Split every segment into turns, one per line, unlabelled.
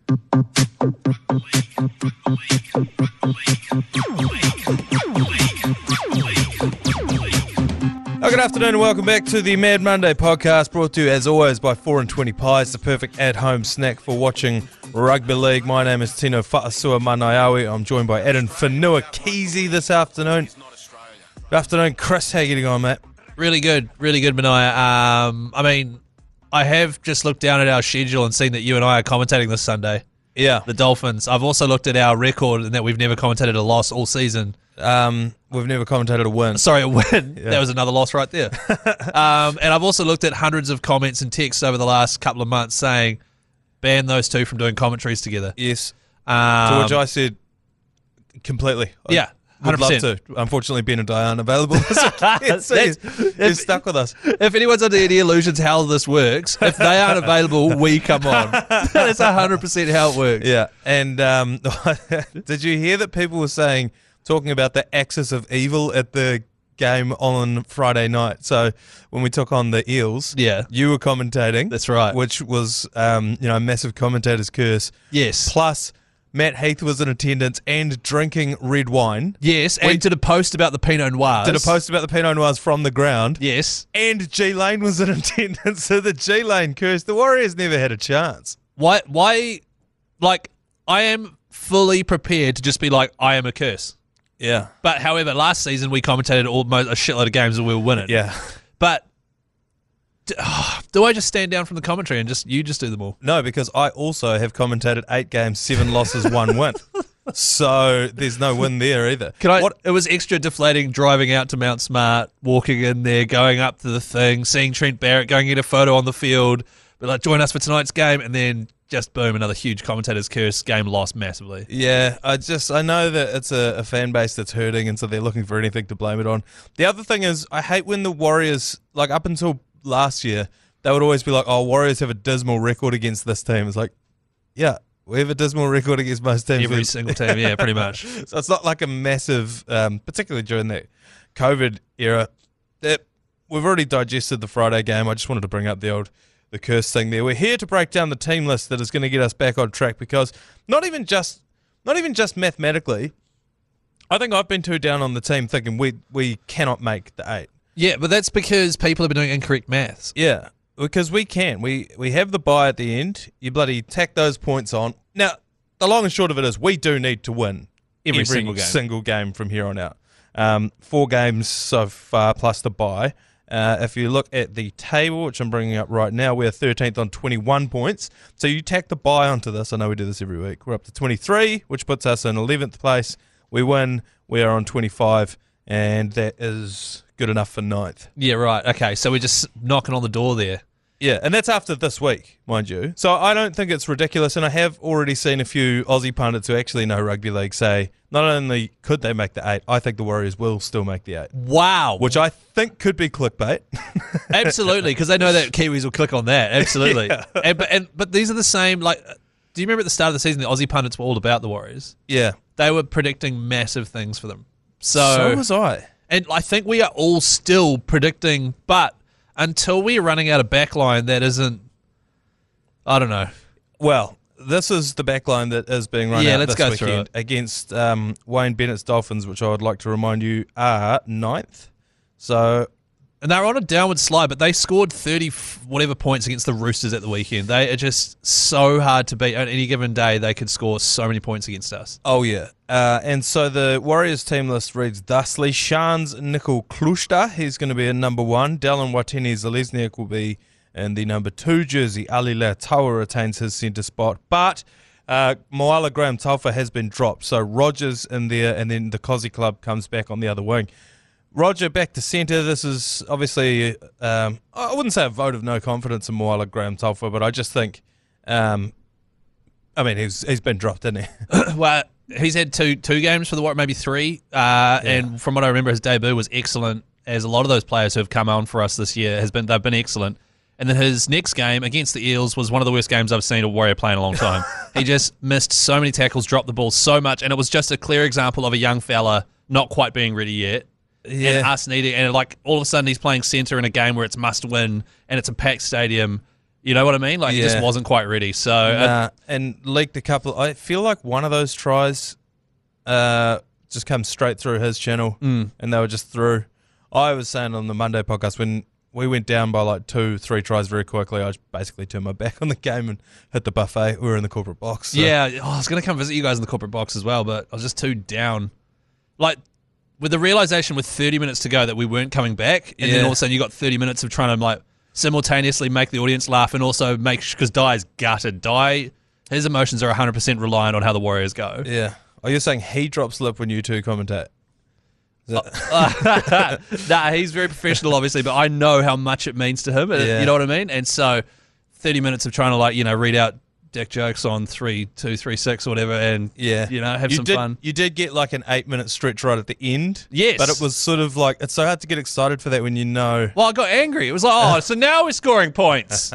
Good afternoon and welcome back to the Mad Monday podcast, brought to you as always by 4 and 20 Pies, the perfect at-home snack for watching rugby league. My name is Tino Fa'asua Manaiawi. I'm joined by Adam Whenua Keezy this afternoon. Good afternoon, Chris. How are you getting on, mate?
Really good, Manaia. I have just looked down at our schedule and seen that you and I are commentating this Sunday.
Yeah.
The Dolphins. I've also looked at our record and that we've never commentated a loss all season.
We've never commentated a win.
Sorry, a win.
Yeah.
That was another loss right there. And I've also looked at hundreds of comments and texts over the last couple of months saying, ban those two from doing commentaries together.
Yes. To which I said, completely.
Yeah. 100%.
Would love to. Unfortunately, Ben and Di aren't available this weekend, so you're stuck with us.
If anyone's under any illusions how this works, if they aren't available, we come on. That's 100% how it works.
Yeah. And did you hear that people were talking about the axis of evil at the game on Friday night? So when we took on the Eels,
yeah,
you were commentating.
That's right.
Which was, a massive commentator's curse.
Yes.
Plus, Matt Heath was in attendance and drinking red wine.
Yes, and did a post about the Pinot Noirs.
Did a post about the Pinot Noirs from the ground.
Yes.
And G Lane was in attendance, so the G Lane curse. The Warriors never had a chance.
Why, like, I am fully prepared to just be like, I am a curse.
Yeah.
But, however, last season we commentated almost a shitload of games and we were winning.
Yeah.
But do I just stand down from the commentary and you just do them all?
No, because I also have commentated 8 games, 7 losses, 1 win. So there's no win there either.
It was extra deflating driving out to Mount Smart, walking in there, going up to the thing, seeing Trent Barrett, going to get a photo on the field, but like, join us for tonight's game, and then just boom, another huge commentator's curse, game lost massively.
Yeah, I know that it's a fan base that's hurting, and so they're looking for anything to blame it on. The other thing is, I hate when the Warriors, like up until last year, they would always be like, oh, Warriors have a dismal record against this team. It's like, yeah, we have a dismal record against most teams.
Every single team, yeah, pretty much.
So it's not like a massive, particularly during that COVID era, that we've already digested the Friday game. I just wanted to bring up the curse thing there. We're here to break down the team list that is going to get us back on track, because not even just mathematically, I think I've been too down on the team thinking we cannot make the 8.
Yeah, but that's because people have been doing incorrect maths.
Yeah, because we can. We have the bye at the end. You bloody tack those points on. Now, the long and short of it is we do need to win every single game from here on out. 4 games so far plus the bye. If you look at the table, which I'm bringing up right now, we're 13th on 21 points. So you tack the bye onto this. I know we do this every week. We're up to 23, which puts us in 11th place. We win. We are on 25, and that is good enough for 9th.
Yeah, right. Okay, so we're just knocking on the door there.
Yeah, and that's after this week, mind you. So I don't think it's ridiculous, and I have already seen a few Aussie pundits who actually know rugby league say not only could they make the 8, I think the Warriors will still make the 8.
Wow.
Which I think could be clickbait.
Absolutely, because they know that Kiwis will click on that. Absolutely. Yeah. But these are the same, like, do you remember at the start of the season the Aussie pundits were all about the Warriors?
Yeah.
They were predicting massive things for them. So
was I.
And I think we are all still predicting, but until we're running out of backline, that isn't, I don't know.
Well, this is the backline that is being run out this weekend against Wayne Bennett's Dolphins, which I would like to remind you are 9th. So,
and they're on a downward slide, but they scored 30 whatever points against the Roosters at the weekend. They are just so hard to beat. On any given day, they could score so many points against us.
Oh, yeah. And so the Warriors team list reads thusly. Shaun's Nickel Kluster, he's going to be in number 1. Dallin Watene-Zalesniak will be in the number 2 jersey. Ali Taua retains his centre spot. But Moala Graham-Taufa has been dropped. So Rogers in there, and then the Cozzy Club comes back on the other wing. Roger back to centre. This is obviously, I wouldn't say a vote of no confidence in Moala Graham-Taufa, but I just think, he's been dropped, hasn't he?
Well, he's had two games for the Warriors, maybe 3. And from what I remember, his debut was excellent, as a lot of those players who have come on for us this year they've been excellent. And then his next game against the Eels was one of the worst games I've seen a Warrior play in a long time. He just missed so many tackles, dropped the ball so much, and it was just a clear example of a young fella not quite being ready yet. Yeah. And us needing, and like all of a sudden he's playing centre in a game where it's must win and it's a packed stadium. You know what I mean? Like, he just wasn't quite ready. So
and leaked a couple. I feel like one of those tries just come straight through his channel, and they were just through. I was saying on the Monday podcast, when we went down by like 2-3 tries very quickly, I just basically turned my back on the game and hit the buffet. We were in the corporate box. So.
Yeah, I was going to come visit you guys in the corporate box as well, but I was just too down. Like, with the realization with 30 minutes to go that we weren't coming back, and then all of a sudden you got 30 minutes of trying to like simultaneously make the audience laugh and also make, because Dai's gutted. His emotions are 100% reliant on how the Warriors go.
Yeah. Oh, you're saying he drops lip when you two commentate?
Nah, he's very professional, obviously, but I know how much it means to him. You know what I mean? And so 30 minutes of trying to, like, read out dick jokes on 3, 2, 3, 6 or whatever, and have some fun.
You did get like an 8-minute stretch right at the end.
Yes.
But it was sort of like, it's so hard to get excited for that when you know.
Well, I got angry. It was like, so now we're scoring points.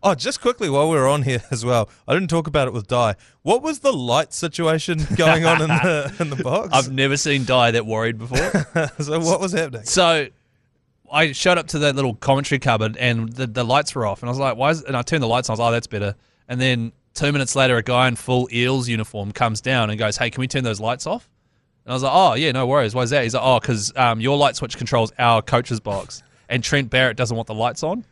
Oh, just quickly while we're on here as well, I didn't talk about it with Dai. What was the light situation going on in the box?
I've never seen Dai that worried before.
So what was happening?
So I showed up to that little commentary cupboard and the lights were off, and I was like, why is it? And I turned the lights on. I was like, oh, that's better. And then 2 minutes later, a guy in full Eels uniform comes down and goes, hey, can we turn those lights off? And I was like, oh, yeah, no worries. Why is that? He's like, oh, because your light switch controls our coach's box. And Trent Barrett doesn't want the lights on.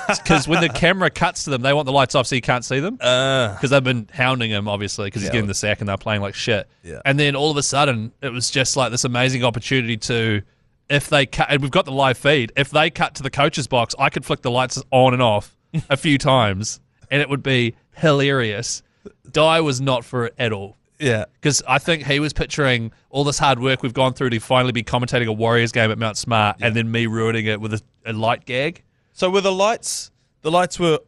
Because when the camera cuts to them, they want the lights off so you can't see them. Because they've been hounding him, obviously, because he's getting the sack and they're playing like shit.
Yeah.
And then all of a sudden, it was just like this amazing opportunity to, if they cut, and we've got the live feed, if they cut to the coach's box, I could flick the lights on and off a few times, and it would be hilarious. Dai was not for it at all.
Yeah.
Because I think he was picturing all this hard work we've gone through to finally be commentating a Warriors game at Mount Smart, and then me ruining it with a light gag.
So were the lights were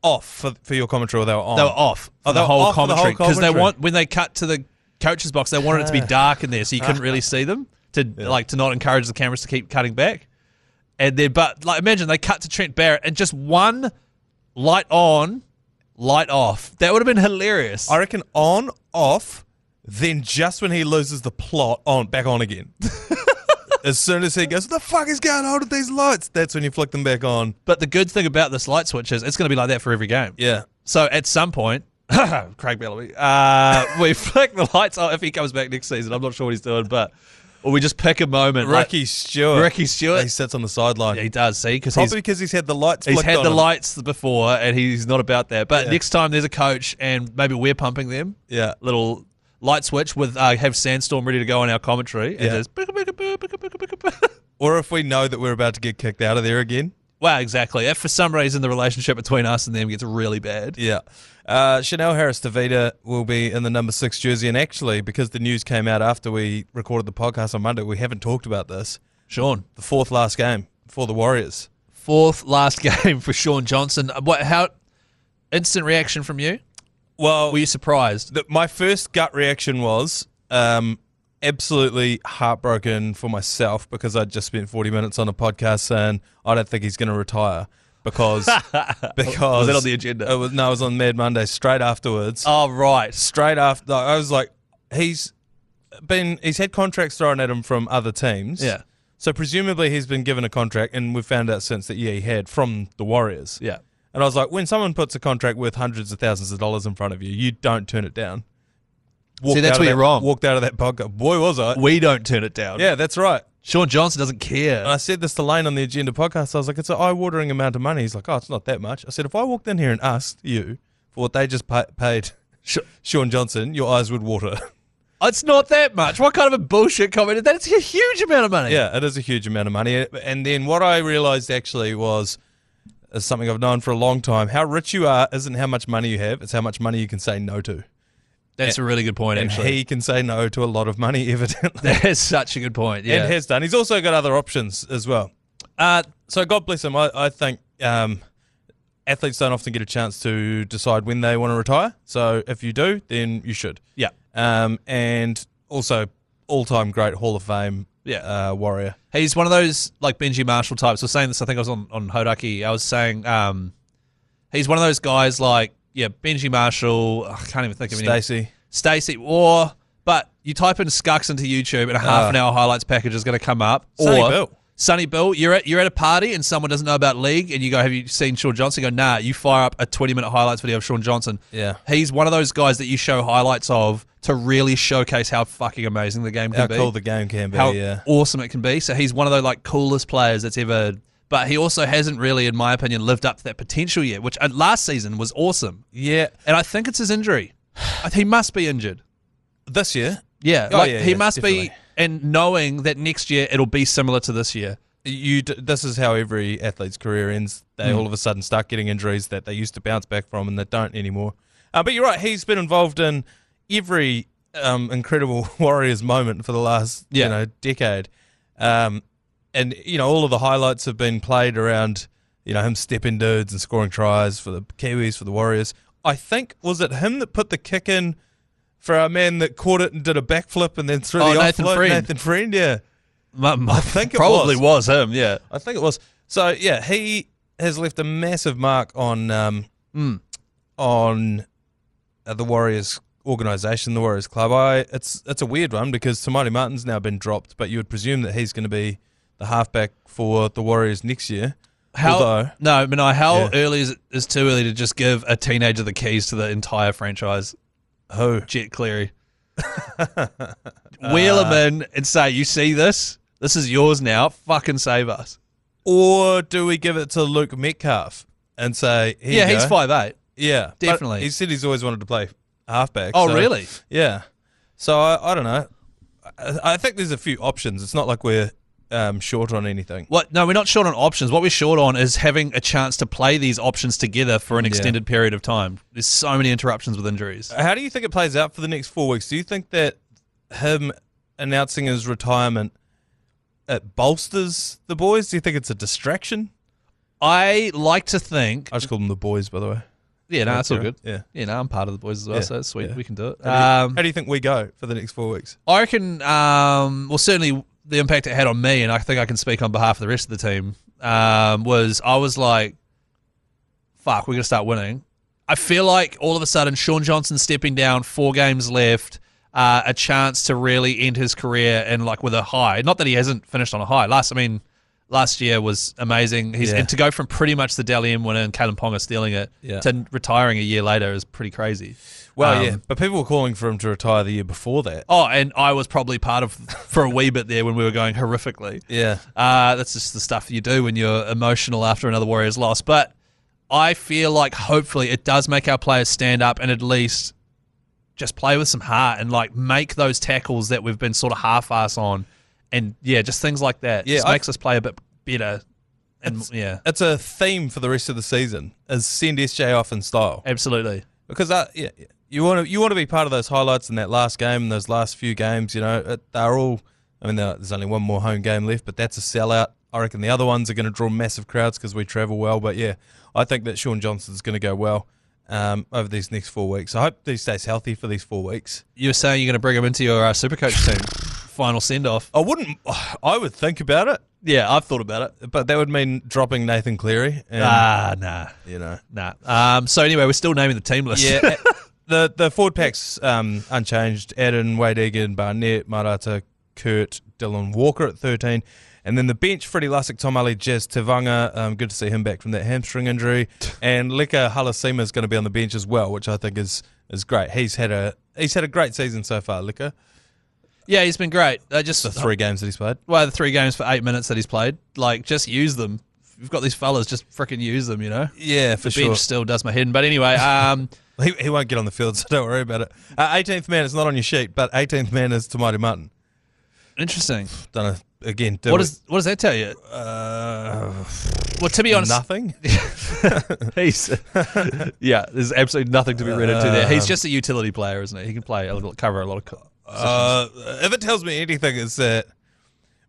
off for your commentary, or they were on?
They were off for the whole commentary. Because when they cut to the coach's box, they wanted it to be dark in there so you couldn't really see them, to not encourage the cameras to keep cutting back. And then, but like, imagine they cut to Trent Barrett and just one light on, light off. That would have been hilarious.
I reckon on, off, then just when he loses the plot, back on again. As soon as he goes, what the fuck is going on with these lights? That's when you flick them back on.
But the good thing about this light switch is it's going to be like that for every game.
Yeah.
So at some point, Craig Bellamy, we flick the lights on if he comes back next season. I'm not sure what he's doing, or we just pick a moment.
Ricky Stewart.
He
sits on the sideline.
Yeah, he does, see?
Probably because he's had the lights flicked on
He's had the
him.
lights before, and he's not about that. But next time there's a coach, and maybe we're pumping them.
Yeah.
Little light switch with have Sandstorm ready to go on our commentary. And just
or if we know that we're about to get kicked out of there again.
Well, exactly. If for some reason the relationship between us and them gets really bad.
Yeah. Chanel Harris-Tavita will be in the number 6 jersey. And actually, because the news came out after we recorded the podcast on Monday, we haven't talked about this.
Shaun.
The 4th last game for the Warriors.
4th last game for Shaun Johnson. How instant reaction from you?
Well,
were you surprised?
My first gut reaction was absolutely heartbroken for myself, because I'd just spent 40 minutes on a podcast saying I don't think he's going to retire because
was that on the agenda?
It was on Mad Monday straight afterwards.
Oh, right.
Straight after, I was like, he's had contracts thrown at him from other teams.
Yeah.
So presumably he's been given a contract, and we've found out since that he had from the Warriors.
Yeah.
And I was like, when someone puts a contract worth hundreds of thousands of dollars in front of you, you don't turn it down.
See, that's where you're wrong.
Walked out of that podcast. Boy, was I.
We don't turn it down.
Yeah, that's right.
Shaun Johnson doesn't care.
And I said this to Lane on the Agenda podcast. I was like, it's an eye-watering amount of money. He's like, oh, it's not that much. I said, if I walked in here and asked you for what they just paid Shaun Johnson, your eyes would water.
It's not that much. What kind of a bullshit comment is that? It's a huge amount of money.
Yeah, it is a huge amount of money. And then what I realised actually was, is something I've known for a long time, how rich you are isn't how much money you have, it's how much money you can say no to.
That's a really good point, actually.
And he can say no to a lot of money, evidently.
That is such a good point, yeah.
And has done. He's also got other options as well. So God bless him. I think athletes don't often get a chance to decide when they want to retire. So if you do, then you should.
Yeah.
And also all-time great Hall of Fame Warrior.
He's one of those like Benji Marshall types. I was saying this, I think I was on Hodaki. I was saying he's one of those guys like, Benji Marshall, I can't even think of any. Stacey, but you type in Scucks into YouTube and a half an hour highlights package is going to come up.
Sonny
or
Bill.
Sonny Bill, you're at a party and someone doesn't know about league, and you go, "Have you seen Shaun Johnson?" You go, "Nah." You fire up a 20-minute highlights video of Shaun Johnson.
Yeah,
he's one of those guys that you show highlights of to really showcase how fucking amazing the game can be,
how cool the game can be,
how
yeah,
awesome it can be. So he's one of those coolest players that's ever. But he also hasn't really, in my opinion, lived up to that potential yet, which last season was awesome.
Yeah,
and I think it's his injury. He must be injured
this year.
Yeah, he must definitely be, and knowing that next year it'll be similar to this year.
This is how every athlete's career ends. They all of a sudden start getting injuries that they used to bounce back from, and they don't anymore. But you're right. He's been involved in every incredible Warriors moment for the last decade. And, all of the highlights have been played around, him stepping dudes and scoring tries for the Kiwis, for the Warriors. I think, was it him that put the kick in for our man that caught it and did a backflip and then threw the offload? Nathan Friend, yeah. I think it
probably was him, yeah.
I think it was. So, yeah, he has left a massive mark on the Warriors organisation, the Warriors club. It's a weird one because Tamati Martin's now been dropped, but you would presume that he's going to be the halfback for the Warriors next year. How
early is it too early to just give a teenager the keys to the entire franchise?
Who?
Jet Cleary. Wheel him in and say, "You see this? This is yours now. Fucking save us."
Or do we give it to Luke Metcalf and say, "Here you go."
He's 5'8".
Yeah,
definitely.
He said he's always wanted to play halfback.
Oh, really?
Yeah. So I don't know. I think there's a few options. It's not like we're short on anything.
What? No, we're not short on options. What we're short on is having a chance to play these options together for an extended period of time. There's so many interruptions with injuries.
How do you think it plays out for the next 4 weeks? Do you think that him announcing his retirement, it bolsters the boys? Do you think it's a distraction?
I like to think...
I just call them the boys, by the way.
Yeah, no, that's all good.
Yeah,
I'm part of the boys as well, so it's sweet. Yeah. We can do it.
How do you think we go for the next 4 weeks?
I reckon, certainly the impact it had on me, and I think I can speak on behalf of the rest of the team, I was like, fuck, we're going to start winning. I feel like all of a sudden Shaun Johnson stepping down, 4 games left, a chance to really end his career and with a high. Not that he hasn't finished on a high. Last year was amazing. And to go from pretty much the Dally M winner and Kalen Ponga stealing it to retiring a year later is pretty crazy.
Well, but people were calling for him to retire the year before that.
Oh, and I was probably part of for a wee bit there when we were going horrifically.
Yeah.
That's just the stuff you do when you're emotional after another Warriors loss. But I feel like hopefully it does make our players stand up and at least just play with some heart and make those tackles that we've been sort of half-ass on. And, just things like that. Yeah, just makes us play a bit better. And
it's a theme for the rest of the season, is send SJ off in style.
Absolutely.
Because you want to be part of those highlights in that last game and those last few games. They're all. I mean, there's only one more home game left, but that's a sellout. I reckon the other ones are going to draw massive crowds because we travel well. But I think that Shaun Johnson's going to go well over these next 4 weeks. I hope he stays healthy for these 4 weeks.
You were saying you're going to bring him into your Supercoach team. Final send-off.
I would think about it.
Yeah, I've thought about it.
But that would mean dropping Nathan Cleary.
Nah. So anyway, we're still naming the team list.
Yeah. The forward pack's unchanged. Adam, Wade Egan, Barnett, Marata, Kurt, Dylan Walker at 13. And then the bench, Freddie Lussick, Tom Ali, Jazz Tavanga. Good to see him back from that hamstring injury. And Leka Halasima is going to be on the bench as well, which I think is great. He's had a great season so far, Leka.
Yeah, he's been great. Just
the 3 games that he's played.
Well, the 3 games for 8 minutes that he's played. Just use them. You've got these fellas, just freaking use them,
Yeah, for sure.
The bench still does my head in. But anyway...
he won't get on the field, so don't worry about it. 18th man, it's not on your sheet, but 18th man is Tamati Martin.
Interesting.
Don't know. Again,
what does that tell you? Well, to be honest...
Nothing.
There's absolutely nothing to be read into there. He's just a utility player, isn't he? He can cover a lot of positions.
If it tells me anything, it's that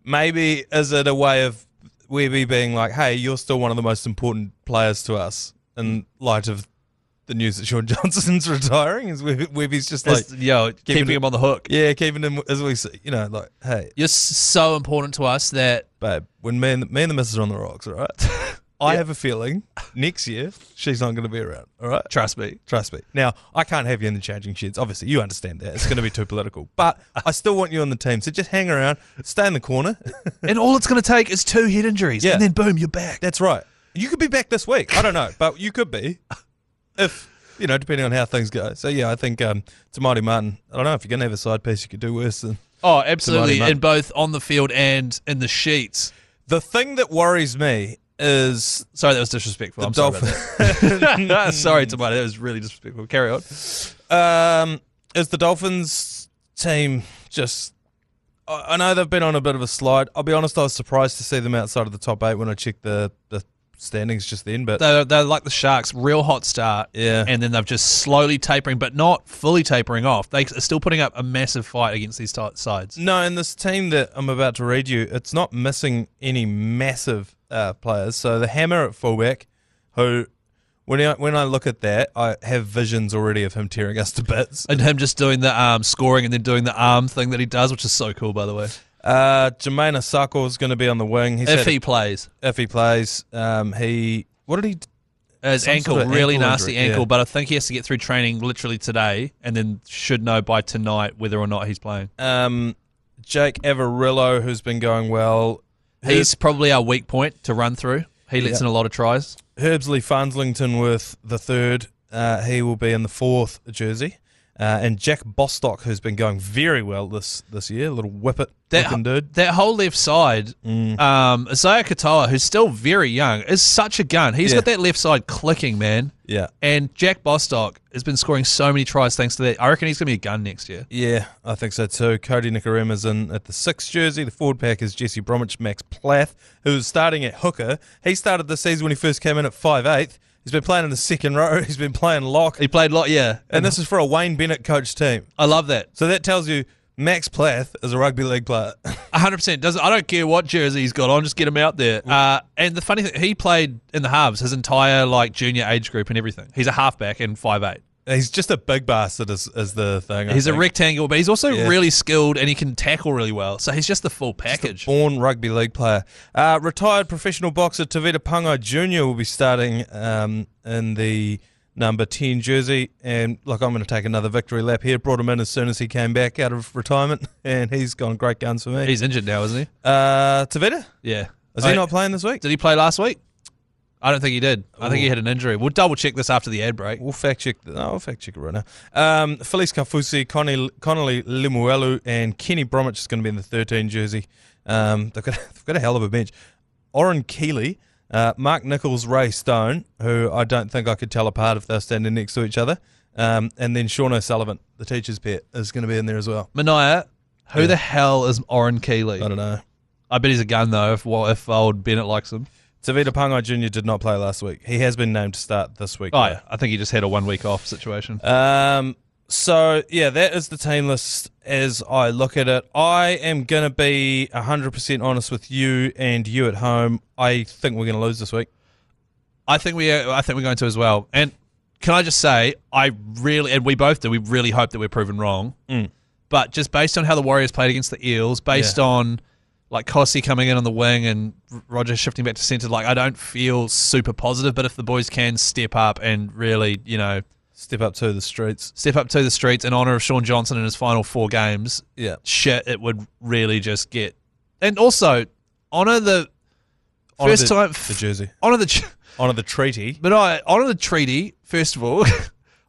maybe is it a way of Webby being like, hey, you're still one of the most important players to us in light of the news that Shaun Johnson's retiring? Is Webby's just
keeping him on the hook.
Yeah, keeping him, as we say, hey.
You're so important to us that...
Babe, when me and the missus are on the rocks, all right? I have a feeling next year she's not going to be around. All right,
Trust me.
Now I can't have you in the changing sheds. Obviously, you understand that it's going to be too political, but I still want you on the team. So just hang around, stay in the corner,
And all it's going to take is 2 head injuries, and then boom, you're back.
That's right. You could be back this week. I don't know, but you could be, if depending on how things go. So yeah, I think Tamati Martin. I don't know if you're going to have a side piece, you could do worse than.
Oh, absolutely, in both on the field and in the sheets.
The thing that worries me is...
Sorry, that was disrespectful. I'm sorry about that. Sorry, Tamati, that was really disrespectful. Carry on.
Is the Dolphins team just... I know they've been on a bit of a slide. I'll be honest, I was surprised to see them outside of the top 8 when I checked the standings just then. But
they're like the Sharks, real hot start.
Yeah.
And then they've just slowly tapering, but not fully tapering off. They're still putting up a massive fight against these sides.
No, and this team that I'm about to read you, it's not missing any massive players. So the Hammer at fullback, who... When I look at that, I have visions already of him tearing us to bits.
And him just doing the scoring and then doing the arm thing that he does, which is so cool, by the way.
Jermaine Asako is going to be on the wing.
If he plays.
What did he...
His ankle, really nasty
injury,
ankle, but I think he has to get through training literally today and then should know by tonight whether or not he's playing.
Jake Averillo, who's been going well.
He's probably our weak point to run through. He lets in a lot of tries.
Herbsley Farnslington with the 3rd. He will be in the 4th jersey. And Jack Bostock, who's been going very well this year, a little whippet-looking dude.
That whole left side, Isaiah Katoa, who's still very young, is such a gun. He's got that left side clicking, man.
Yeah.
And Jack Bostock has been scoring so many tries thanks to that. I reckon he's going to be a gun next year.
Yeah, I think so too. Cody Nikorema's in at the 6th jersey. The forward pack is Jesse Bromwich, Max Plath, who's starting at hooker. He started the season when he first came in at 5'8". He's been playing in the second row. He's been playing lock.
He played lock, yeah.
And this is for a Wayne Bennett coach team.
I love that.
So that tells you Max Plath is a rugby league player.
100%. I don't care what jersey he's got on, just get him out there. And the funny thing, he played in the halves his entire junior age group and everything. He's a halfback and 5'8".
He's just a big bastard is the thing.
He's a rectangle, but he's also really skilled and he can tackle really well. So he's just the full package.
Born rugby league player. Retired professional boxer Tavita Pangai Jr. will be starting in the number 10 jersey. And I'm going to take another victory lap here. Brought him in as soon as he came back out of retirement, and he's gone great guns for me.
He's injured now, isn't he?
Tavita?
Yeah.
Is he not playing this week?
Did he play last week? I don't think he did. I think he had an injury. We'll double check this after the ad break.
We'll fact check. I'll fact check it right now. Felice Kafusi, Connolly Lemuelu, and Kenny Bromwich is going to be in the 13 jersey. They've got a hell of a bench. Oren Keeley, Mark Nichols, Ray Stone, who I don't think I could tell apart if they're standing next to each other. And then Shaun O'Sullivan, the teacher's pet, is going to be in there as well.
Manaia, who the hell is Oren Keeley?
I don't know.
I bet he's a gun though. If old Bennett likes him.
Tavita Pangai Jr. did not play last week. He has been named to start this week.
Oh, yeah. I think he just had a 1 week off situation.
So, yeah, that is the team list as I look at it. I am going to be 100% honest with you and you at home. I think we're going to lose this week.
I think we're going to as well. And can I just say, we both do, we really hope that we're proven wrong. But just based on how the Warriors played against the Eels, based on... Kossi coming in on the wing and Roger shifting back to centre, I don't feel super positive, but if the boys can step up and really,
Step up to the streets
in honour of Shaun Johnson in his final 4 games, it would really just get... And also, honour the jersey. Honour the
treaty.
But honour the treaty, first of all.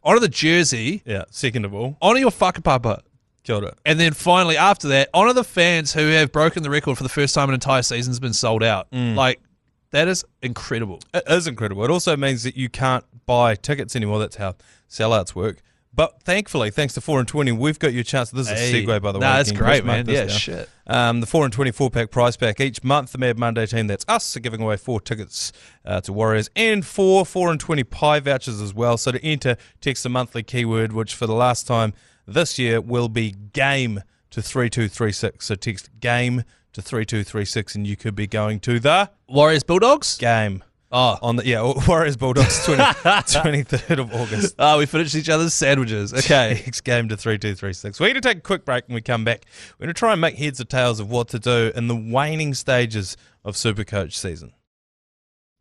Honour the jersey.
Yeah, second of all.
Honour your whakapapa.
Kia ora.
And then finally, after that, honour the fans who have broken the record for the first time an entire season's been sold out. That is incredible.
It is incredible. It also means that you can't buy tickets anymore. That's how sellouts work. But thankfully, thanks to 4 and 20, we've got you a chance. This is a segue, by the way.
That's great, man. Yeah, shit.
The 4 and 24 pack prize pack each month. The Mad Monday team, that's us, are giving away 4 tickets to Warriors and 4 and 20 pie vouchers as well. So to enter, text the monthly keyword, which for the last time this year will be GAME to 3236. So text GAME to 3236 and you could be going to the
Warriors Bulldogs
game.
Oh,
on the Warriors Bulldogs 23rd of August.
Oh, we finished each other's sandwiches. Okay,
text GAME to 3236. We're going to take a quick break and we come back. We're going to try and make heads or tails of what to do in the waning stages of Supercoach season.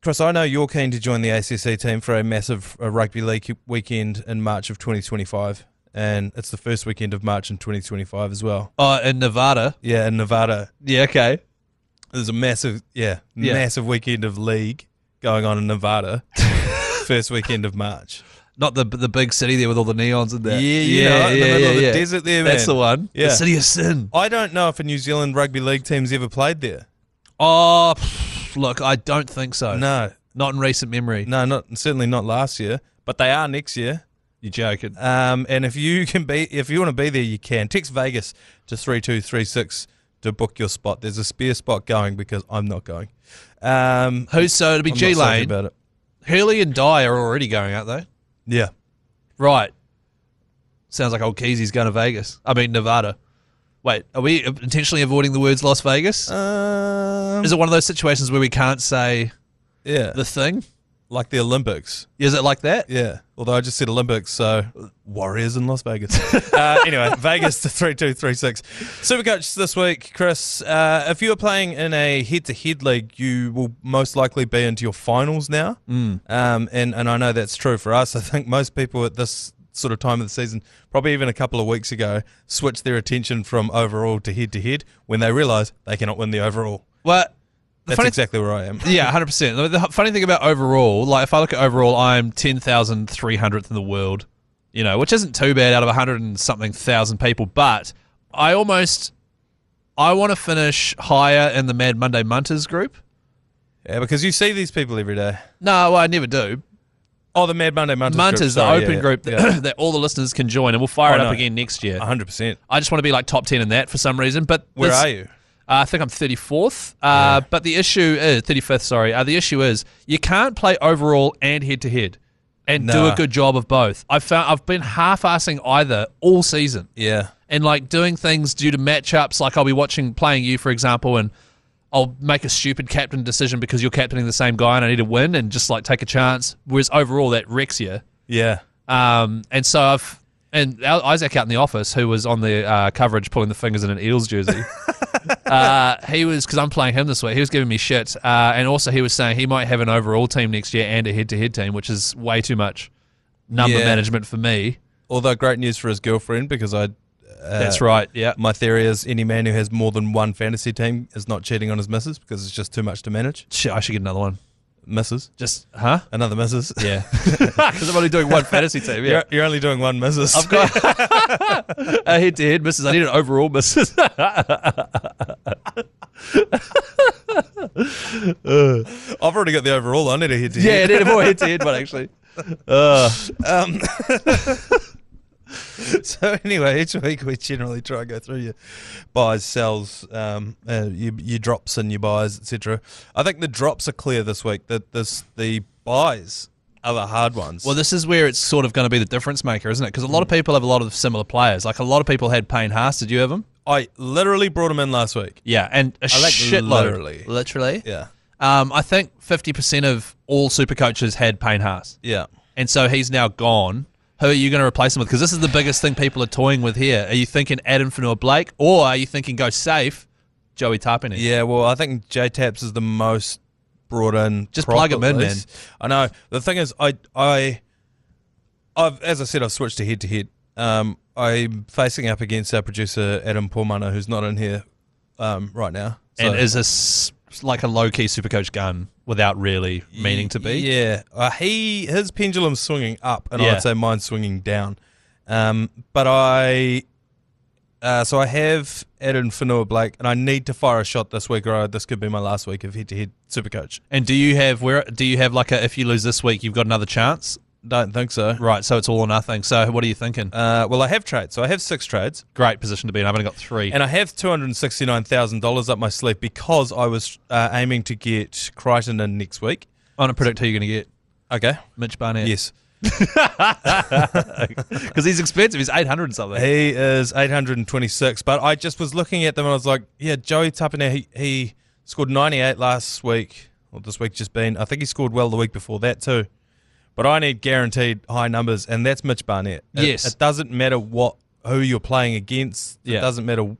Chris, I know you're keen to join the ACC team for a massive rugby league weekend in March of 2025, and it's the first weekend of March in 2025 as well.
Oh, in Nevada?
Yeah, in Nevada.
Yeah, okay.
There's a massive weekend of league going on in Nevada, first weekend of March.
Not the big city there with all the neons and that.
Yeah, in the middle of the desert there, man.
That's the one.
Yeah.
The city of sin.
I don't know if a New Zealand rugby league team's ever played there.
Oh, look, I don't think so.
No.
Not in recent memory.
No, certainly not last year, but they are next year.
You're joking.
And if you want to be there, you can. Text Vegas to 3236 to book your spot. There's a spare spot going because I'm not going.
It'll be G Lane.
About it.
Hurley and Dye are already going, aren't they?
Yeah.
Right. Sounds like old Keezy's going to Vegas. I mean, Nevada. Wait, are we intentionally avoiding the words Las Vegas? Is it one of those situations where we can't say the thing?
Like the Olympics.
Is it like that?
Yeah. Although I just said Olympics, so Warriors in Las Vegas. Anyway, Vegas to 3236. Supercoach this week, Chris. If you are playing in a head-to-head league, you will most likely be into your finals now. And I know that's true for us. I think most people at this sort of time of the season, probably even a couple of weeks ago, switched their attention from overall to head-to-head when they realise they cannot win the overall.
Well,
that's exactly where I am.
Yeah, 100%. The funny thing about overall, like if I look at overall, I'm 10,300th in the world, which isn't too bad out of 100 and something thousand people, but I want to finish higher in the Mad Monday Munters group.
Yeah, because you see these people every day.
No, well, I never do.
Oh, the Mad Monday Munters group.
The open group that all the listeners can join, and we'll fire it up again next year.
100%.
I just want to be like top 10 in that for some reason. But
where are you?
I think I'm 34th. But the issue is 35th. Sorry. The issue is you can't play overall and head to head, and do a good job of both. I've been half-assing either all season.
Yeah.
And like doing things due to matchups, like I'll be playing you, for example, and I'll make a stupid captain decision because you're captaining the same guy and I need to win and just like take a chance. Whereas overall that wrecks you.
Yeah.
And so Isaac out in the office, who was on the coverage pulling the fingers in an Eels jersey, he was, because I'm playing him this week, he was giving me shit. And also he was saying he might have an overall team next year and a head-to-head team, which is way too much number management for me. Although
great news for his girlfriend, because
that's right, yeah.
My theory is any man who has more than one fantasy team is not cheating on his missus because it's just too much to manage.
Shit, I should get another one.
Missus?
Just,
Another missus?
Yeah. Because I'm only doing one fantasy team, yeah.
You're only doing one missus.
I've got a head-to-head missus. I need an overall missus.
I've already got the overall. I need a head-to-head.
Yeah, I need a more head-to-head one, actually.
So anyway, each week we generally try and go through your buys, sells, your drops and your buys, etc. I think the drops are clear this week. The buys are the hard ones.
Well, this is where it's sort of going to be the difference maker, isn't it? Because a lot of people have a lot of similar players. Like a lot of people had Payne Haas. Did you have him?
I literally brought him in last week.
Yeah, and a shitload. Literally?
Yeah.
I think 50% of all super coaches had Payne Haas.
Yeah.
And so he's now gone. Who are you going to replace him with? Because this is the biggest thing people are toying with here. Are you thinking Adam Fanua-Blake, or are you thinking go safe, Joey Tapine?
Yeah, well, I think J-Taps is the most brought in.
Just plug him in, man.
I know. The thing is, I've as I said, I've switched to head-to-head. I'm facing up against our producer, Adam Pormana, who's not in here right now.
So. And is this like a low-key Supercoach gun without really meaning to be?
Yeah. His pendulum's swinging up, and I'd say mine's swinging down. But I have Adam Fanua-Blake, and I need to fire a shot this week, or this could be my last week of head-to-head Supercoach.
And do you have like a, if you lose this week, you've got another chance?
Don't think so.
Right, so it's all or nothing. So what are you thinking?
Well, I have trades. So I have 6 trades.
Great position to be in. I've only got 3.
And I have $269,000 up my sleeve because I was aiming to get Crichton in next week.
I'm going to predict who you're going to get.
Okay.
Mitch Barnett.
Yes.
Because he's expensive. He's 800 and something.
He is 826. But I just was looking at them and I was like, yeah, Joey Tapine, he scored 98 last week. Well, this week just been. I think he scored well the week before that too. But I need guaranteed high numbers, and that's Mitch Barnett.
Yes.
It doesn't matter who you're playing against. It doesn't matter,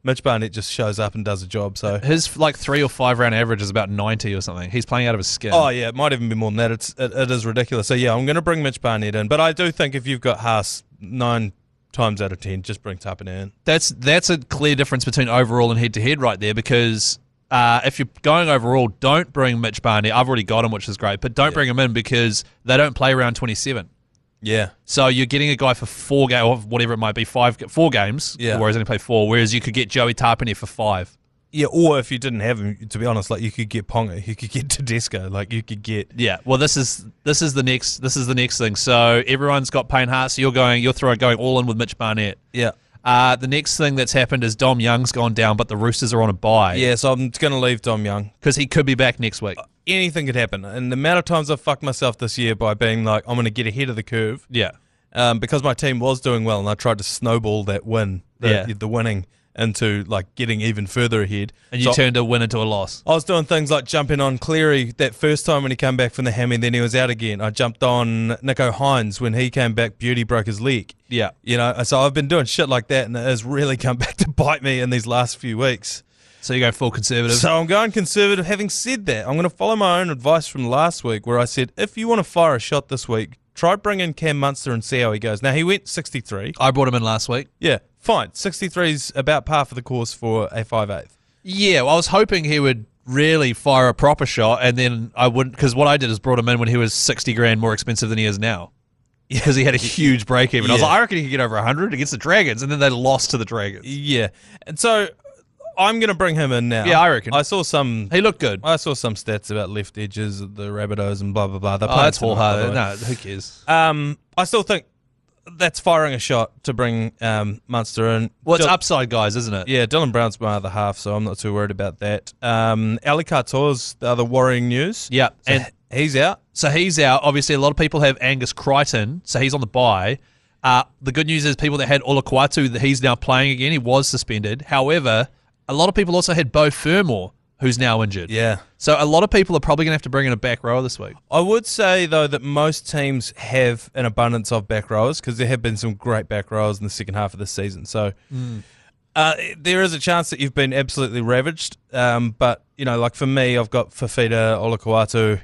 Mitch Barnett just shows up and does a job. So
his like 3 or 5 round average is about 90 or something. He's playing out of his skin.
Oh yeah, it might even be more than that. It is ridiculous. So yeah, I'm going to bring Mitch Barnett in, but I do think if you've got Haas 9 times out of 10, just bring Tapine in.
That's a clear difference between overall and head to head right there, because if you're going overall, don't bring Mitch Barnett. I've already got him, which is great, but don't bring him in because they don't play around 27.
Yeah.
So you're getting a guy for 4 games, or whatever it might be, 4 games, whereas only play 4, whereas you could get Joey Tapine for 5.
Yeah, or if you didn't have him, to be honest, like you could get Ponga, you could get Tedesco, like you could get.
Yeah, well, this is the next thing. So everyone's got Payne Hart, so you're going all in with Mitch Barnett.
Yeah.
The next thing that's happened is Dom Young's gone down, but the Roosters are on a bye.
Yeah, so I'm going to leave Dom Young
because he could be back next week.
Anything could happen, and the amount of times I've fucked myself this year by being like, I'm going to get ahead of the curve.
Yeah.
Because my team was doing well, and I tried to snowball that win, the winning, into like getting even further ahead.
And you turned a win into a loss.
I was doing things like jumping on Cleary that first time when he came back from the hammy, then he was out again. I jumped on Nico Hines when he came back, Beauty broke his leg.
Yeah.
You know, so I've been doing shit like that, and it has really come back to bite me in these last few weeks.
So you go full conservative?
So I'm going conservative. Having said that, I'm going to follow my own advice from last week where I said, if you want to fire a shot this week, try bring in Cam Munster and see how he goes. Now, he went 63.
I brought him in last week.
Yeah, fine. 63 is about par for the course for a 5/8.
Yeah, well, I was hoping he would really fire a proper shot, and then I wouldn't, because what I did is brought him in when he was 60 grand more expensive than he is now. Because he had a huge break even. I was like, I reckon he could get over 100 against the Dragons, and then they lost to the Dragons.
Yeah, and so I'm going to bring him in now.
Yeah, I reckon.
I saw some.
He looked good.
I saw some stats about left edges, the Rabbitohs, and blah blah blah.
That's wholehearted. No, who cares?
I still think that's firing a shot to bring Munster in.
Well, it's upside guys, isn't it?
Yeah, Dylan Brown's my other half, so I'm not too worried about that. Ali Katoa's the other worrying news.
Yeah,
so
and
he's out.
So he's out. Obviously, a lot of people have Angus Crichton, so he's on the bye. The good news is people that had Ola Kuatu, that he's now playing again. He was suspended. However, a lot of people also had Beau Fermor, who's now injured.
Yeah.
So a lot of people are probably going to have to bring in a back rower this week.
I would say, though, that most teams have an abundance of back rowers because there have been some great back rowers in the second half of this season. So there is a chance that you've been absolutely ravaged. But, you know, like for me, I've got Fafita, Ola Kuatu,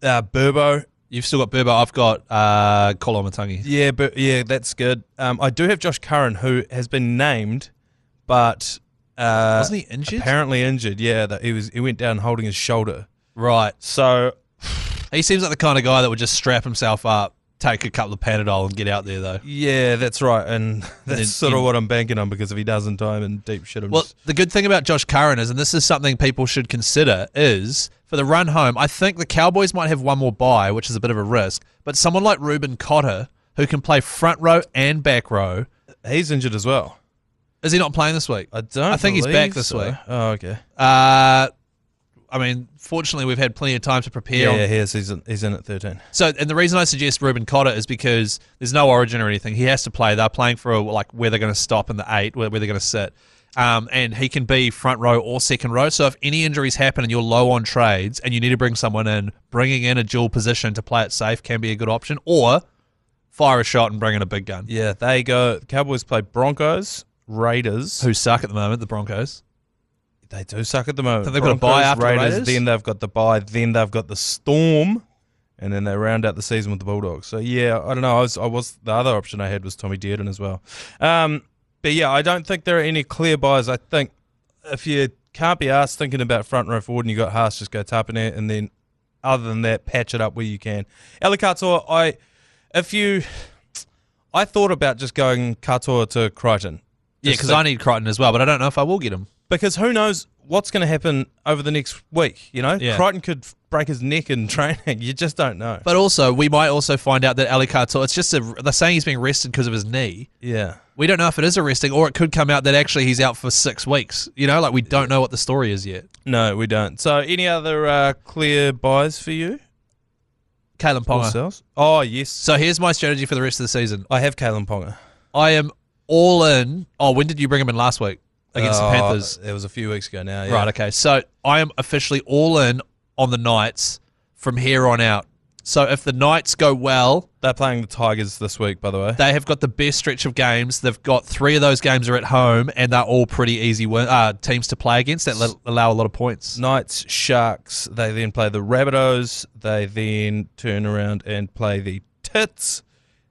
Burbo.
You've still got Burbo. I've got Koloamatangi.
Yeah, but yeah, that's good. I do have Josh Curran, who has been named, but
wasn't he injured?
Apparently injured. Yeah, that he went down holding his shoulder.
Right.
So
he seems like the kind of guy that would just strap himself up, take a couple of Panadol, and get out there, though.
Yeah, that's right, and that's sort of what I'm banking on, because if he does in time and deep shit,
the good thing about Josh Curran is, and this is something people should consider, is for the run home, I think the Cowboys might have one more bye, which is a bit of a risk, but someone like Ruben Cotter, who can play front row and back row,
he's injured as well.
Is he not playing this week?
I
think he's back this week.
Oh, okay.
I mean, fortunately, we've had plenty of time to prepare.
Yeah, he is. He's in at 13.
So, and the reason I suggest Ruben Cotter is because there's no origin or anything. He has to play. They're playing for where they're going to stop in the 8, where they're going to sit. And he can be front row or second row. So if any injuries happen and you're low on trades and you need to bring someone in, bringing in a dual position to play it safe can be a good option. Or fire a shot and bring in a big gun.
Yeah, there you go. The Cowboys play Broncos, Raiders,
who suck at the moment. The Broncos.
They do suck at the moment.
So they've got a bye after Raiders.
Then they've got the bye. Then they've got the Storm, and then they round out the season with the Bulldogs. So yeah, I don't know. I was the other option I had was Tommy Dearden as well. But yeah, I don't think there are any clear buys. I think if you can't be asked thinking about front row forward and you got Haas, just go Tapine, and then other than that, patch it up where you can. Ali Katoa, I thought about just going Katoa to Crichton.
Yeah, because I need Crichton as well, but I don't know if I will get him.
Because who knows what's going to happen over the next week, you know?
Yeah.
Crichton could break his neck in training. You just don't know.
But also, we might also find out that Ali Katoa, it's just they're saying he's being rested because of his knee.
Yeah.
We don't know if it is a resting, or it could come out that actually he's out for 6 weeks. You know, like we don't know what the story is yet.
No, we don't. So any other clear buys for you?
Kalen Ponga.
Oh, yes.
So here's my strategy for the rest of the season.
I have Kalen Ponga.
I am all in. Oh, when did you bring him in last week? Against the Panthers.
It was a few weeks ago now. Yeah.
Right, okay. So I am officially all in on the Knights from here on out. So if the Knights go well,
they're playing the Tigers this week, by the way.
They have got the best stretch of games. They've got 3 of those games are at home, and they're all pretty easy teams to play against that allow a lot of points.
Knights, Sharks, they then play the Rabbitohs. They then turn around and play the Tits,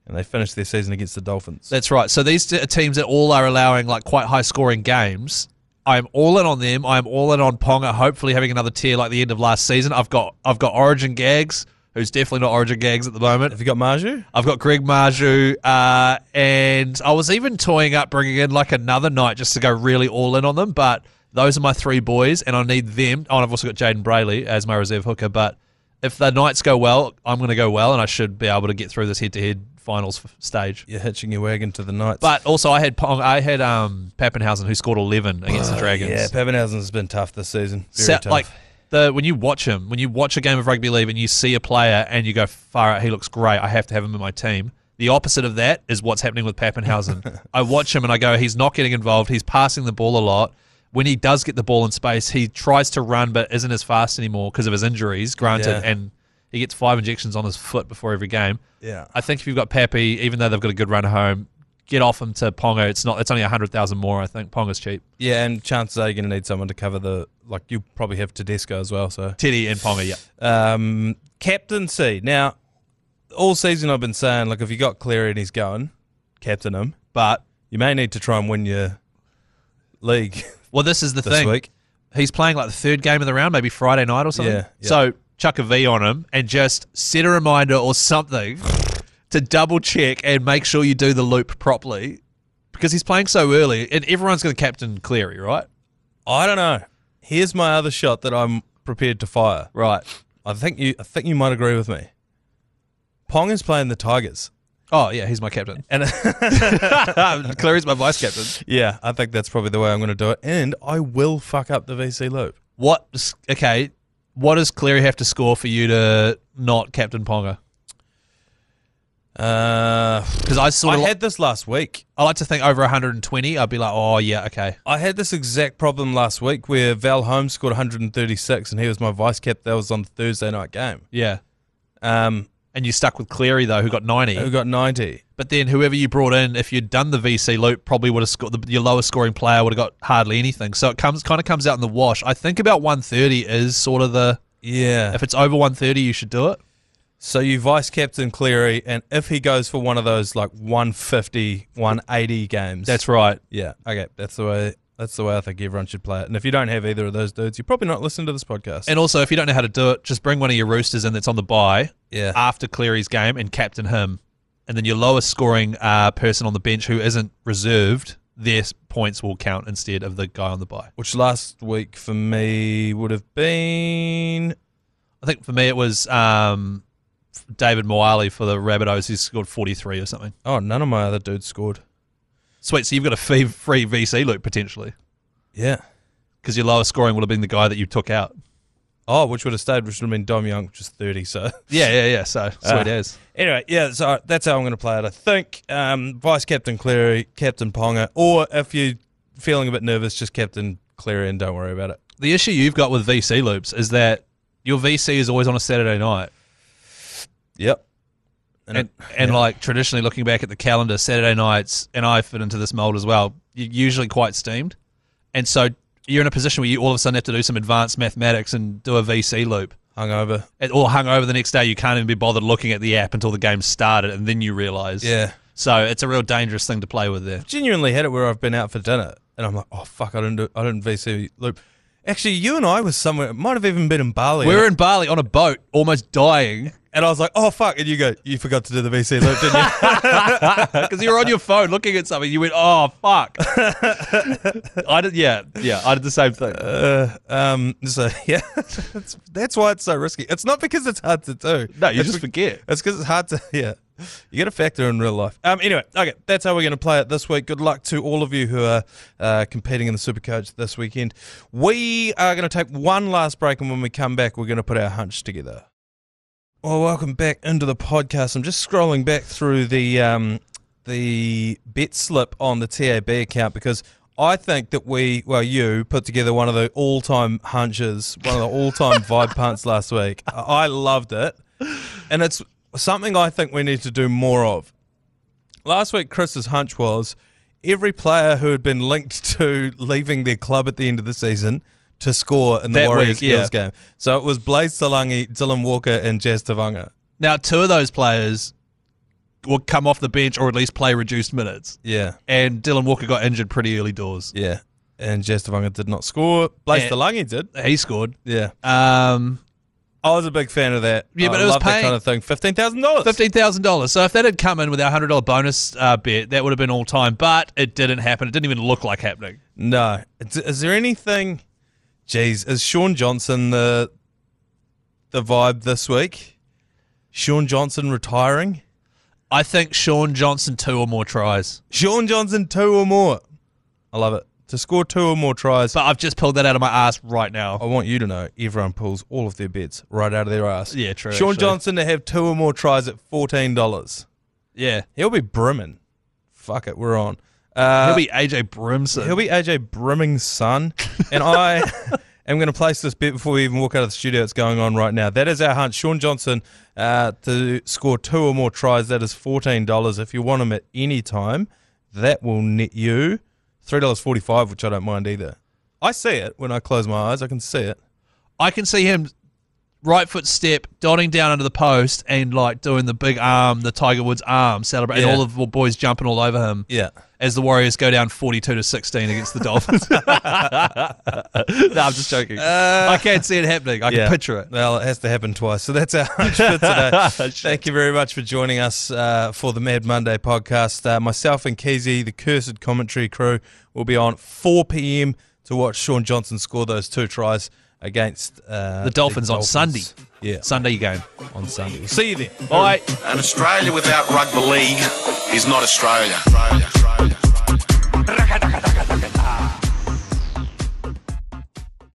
and they finish their season against the Dolphins.
That's right. So these teams that all are allowing like quite high-scoring games. I'm all in on them. I'm all in on Ponga, hopefully having another tier like the end of last season. I've got Origin Gags, who's definitely not Origin Gags at the moment.
Have you got Marju?
I've got Greg Marju, and I was even toying up bringing in like another night just to go really all in on them, but those are my 3 boys, and I need them. Oh, and I've also got Jaden Brayley as my reserve hooker, but if the Knights go well, I'm going to go well, and I should be able to get through this head-to-head finals stage.
You're hitching your wagon to the Knights.
But also I had Pappenhausen, who scored 11 against the Dragons.
Yeah, Pappenhausen's been tough this season. Very tough.
Like, when you watch him, when you watch a game of rugby league and you see a player and you go, far out, he looks great, I have to have him in my team. The opposite of that is what's happening with Pappenhausen. I watch him and I go, he's not getting involved, he's passing the ball a lot. When he does get the ball in space, he tries to run but isn't as fast anymore because of his injuries, granted, and he gets 5 injections on his foot before every game.
Yeah,
I think if you've got Pappy, even though they've got a good run home, get off him to Ponga. It's only 100,000 more. I think Ponga's cheap.
Yeah, and chances are you're going to need someone to cover you probably have Tedesco as well. So
Teddy and Ponga, yeah.
Captaincy. Now, all season I've been saying, if you got Cleary and he's going, captain him. But you may need to try and win your league.
Well, this is the thing.
Week.
He's playing like the 3rd game of the round, maybe Friday night or something.
Yeah.
So chuck a V on him and just set a reminder or something to double check and make sure you do the loop properly, because he's playing so early and everyone's going to captain Cleary, right?
I don't know. Here's my other shot that I'm prepared to fire.
Right.
I think you might agree with me. Pong is playing the Tigers.
Oh, yeah, he's my captain.
And
Cleary's my vice captain.
Yeah, I think that's probably the way I'm going to do it. And I will fuck up the VC loop.
What does Cleary have to score for you to not captain Ponga? Because I
had this last week.
I like to think over 120. I'd be like, oh yeah, okay.
I had this exact problem last week where Val Holmes scored 136 and he was my vice cap. That was on the Thursday night game.
Yeah. And you stuck with Cleary though, who got 90.
Who got 90.
But then whoever you brought in, if you'd done the VC loop, probably would have scored. Your lowest scoring player would have got hardly anything. So it kind of comes out in the wash. I think about 130 is sort of the If it's over 130, you should do it.
So you vice captain Cleary, and if he goes for one of those 150, 180 games,
that's right.
Yeah, okay, that's the way I think everyone should play it. And if you don't have either of those dudes, you're probably not listening to this podcast.
And also, if you don't know how to do it, just bring one of your roosters in that's on the bye after Cleary's game and captain him, and then your lowest scoring person on the bench who isn't reserved, their points will count instead of the guy on the bye.
Which last week for me would have been,
I think for me it was David Moali for the Rabbitohs, who scored 43 or something.
Oh, none of my other dudes scored.
Sweet, so you've got a free VC loop potentially.
Yeah.
Because your lowest scoring would have been the guy that you took out.
Oh, which would have stayed, which would have been Dom Young, which is 30, so.
Yeah, so sweet as.
Anyway, yeah, so that's how I'm going to play it. I think Vice Captain Cleary, Captain Ponga, or if you're feeling a bit nervous, just Captain Cleary and don't worry about it.
The issue you've got with VC loops is that your VC is always on a Saturday night.
Yep.
And like traditionally looking back at the calendar, Saturday nights, and I fit into this mold as well, you're usually quite steamed. And so you're in a position where you all of a sudden have to do some advanced mathematics and do a VC loop.
Hungover.
Or hungover the next day, you can't even be bothered looking at the app until the game started, and then you realise.
Yeah.
So it's a real dangerous thing to play with there.
I've genuinely had it where I've been out for dinner, and I'm like, oh, fuck, I didn't VC loop. Actually, you and I was somewhere, it might have even been in Bali.
We were in Bali on a boat, almost dying.
And I was like, oh, fuck. And you go, you forgot to do the VC loop, didn't you?
Because you were on your phone looking at something. You went, oh, fuck. I did the same thing.
So, yeah, that's why it's so risky. It's not because it's hard to do.
No, you just forget.
It's because it's hard to, you got to factor in real life. Anyway, okay, that's how we're going to play it this week. Good luck to all of you who are competing in the Supercoach this weekend. We are going to take one last break, and when we come back, we're going to put our hunch together. Well, welcome back into the podcast. I'm just scrolling back through the bet slip on the TAB account because I think that you put together one of the all-time hunches, one of the all-time vibe punts last week. I loved it. And it's something I think we need to do more of. Last week, Chris's hunch was every player who had been linked to leaving their club at the end of the season to score in the
That
Warriors
week, yeah.
Eels game. So it was Blaze Talangi, Dylan Walker, and Jazz Tavanga.
Now, 2 of those players will come off the bench or at least play reduced minutes.
Yeah.
And Dylan Walker got injured pretty early doors.
Yeah. And Jazz Tavanga did not score. Blaze Talangi did.
He scored.
Yeah. I was a big fan of that.
Yeah, but
I
it was
love that
paying
kind of thing. $15,000.
$15,000. So if that had come in with our $100 bonus bet, that would have been all time. But it didn't happen. It didn't even look like happening.
No. Is there anything... Geez, is Shaun Johnson the vibe this week? Shaun Johnson retiring?
I think Shaun Johnson 2 or more tries.
Shaun Johnson 2 or more. I love it. To score 2 or more tries.
But I've just pulled that out of my ass right now.
I want you to know everyone pulls all of their bets right out of their ass.
Yeah, true.
Shaun
actually.
Johnson to have 2 or more tries at $14.
Yeah.
He'll be brimming. Fuck it, we're on.
He'll be AJ Brimson.
He'll be AJ Brimming's son. And I am going to place this bet before we even walk out of the studio. It's going on right now. That is our hunch. Shaun Johnson to score 2 or more tries. That is $14. If you want him at any time, that will net you $3.45, which I don't mind either. I see it when I close my eyes. I can see it.
I can see him right foot step, dotting down under the post and like doing the big arm, the Tiger Woods arm, celebrating, and all of the boys jumping all over him.
Yeah.
As the Warriors go down 42-16 against the Dolphins. No, I'm just joking. I can't see it happening. I can picture it.
Well, it has to happen twice. So that's our hunch for today. Thank you very much for joining us for the Mad Monday podcast. Myself and Keezy, the Cursed Commentary crew, will be on 4 p.m. to watch Shaun Johnson score those 2 tries against
the Dolphins on Sunday.
Yeah.
Sunday game.
On Sunday. We'll see you then.
Bye.
And Australia without rugby league is not Australia.